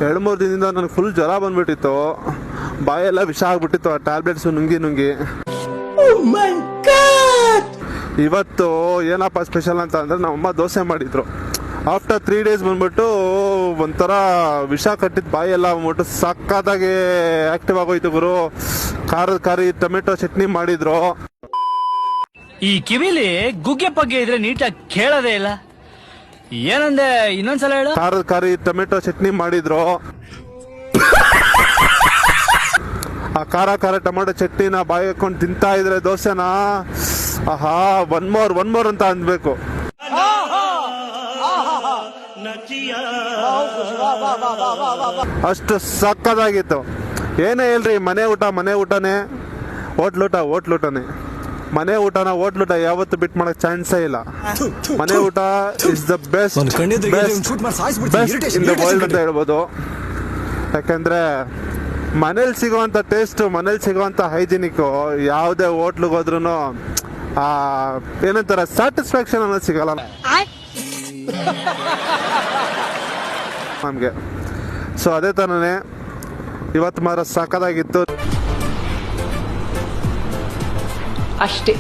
2-3 ದಿನದಿಂದ ನನಗೆ ಫುಲ್ ಜ್ವರ ಬಂದ್ಬಿಟ್ಟಿತ್ತು, ಬಾಯೆಲ್ಲ ವಿಷ ಆಗ್ಬಿಟ್ಟಿತ್ತು ಆ ಟ್ಯಾಬ್ಲೆಟ್ಸ್ ನುಂಗಿ. ಇವತ್ತು ಏನಪ್ಪ ಸ್ಪೆಷಲ್ ಅಂತ ಅಂದ್ರೆ ನಮ್ಮಮ್ಮ ದೋಸೆ ಮಾಡಿದ್ರು. ಆಫ್ಟರ್ 3 days ಬಂದ್ಬಿಟ್ಟು ಒಂಥರ ವಿಷ ಕಟ್ಟಿದ ಬಾಯೆಲ್ಲ ಬಂದ್ಬಿಟ್ಟು ಸಕ್ಕತ್ತಾಗಿ ಆಕ್ಟಿವ್ ಆಗೋಯ್ತು ಗುರು. ಖಾರಿ ಟೊಮೆಟೊ ಚಟ್ನಿ ಮಾಡಿದ್ರು. ಈ ಕಿವಿಲಿ ಗುಗ್ಗೆ ಪಗ್ಗೆ ಇದ್ರೆ ನೀಟಾಗಿ ಕೇಳೋದೇ ಇಲ್ಲ. ಏನಂದೆ ಇನ್ನೊಂದ್ಸಲ ಹೇಳು. ಖಾರಿ ಟೊಮೆಟೊ ಚಟ್ನಿ ಮಾಡಿದ್ರು. ಆ ಖಾರ ಟೊಮೆಟೊ ಚಟ್ನಿನ ಬಾಯಿ ಹಾಕೊಂಡು ತಿಂತಾ ಇದ್ರೆ ದೋಸೆನ ಆಹಾ ಒನ್ ಮೋರ್ ಅಂತ ಅನ್ಬೇಕು. ಅಷ್ಟು ಸಕ್ಕದಾಗಿತ್ತು. ಏನೇ ಹೇಳ್ರಿ, ಮನೆ ಊಟನೇ, ಹೋಟ್ಲೂಟನೇ. ಮನೆ ಊಟನ ಹೋಟ್ಲೂಟ ಯಾವತ್ತು ಬಿಟ್ ಮಾಡಕ್ ಚಾನ್ಸೇ ಇಲ್ಲ. ಮನೆ ಊಟ is the best in the world ಅಂತ ಹೇಳ್ಬೋದು. ಯಾಕಂದ್ರೆ ಮನೇಲಿ ಸಿಗುವಂತ ಟೇಸ್ಟ್, ಮನೇಲಿ ಸಿಗುವಂತ ಹೈಜಿನಿಕ್ ಯಾವುದೇ ಹೋಟ್ಲಿಗೆ ಹೋದ್ರೂ ಏನಂತಾರ ಸ್ಯಾಟಿಸ್ಫ್ಯಾಕ್ಷನ್ ಅನ್ನೋದು ಸಿಗಲ್ಲ ನಮ್ಗೆ. ಸೊ ಅದೇ ತರನೇ ಇವತ್ತು ಮಾತ್ರ ಸಾಕಾಗಿತ್ತು ಅಷ್ಟೇ.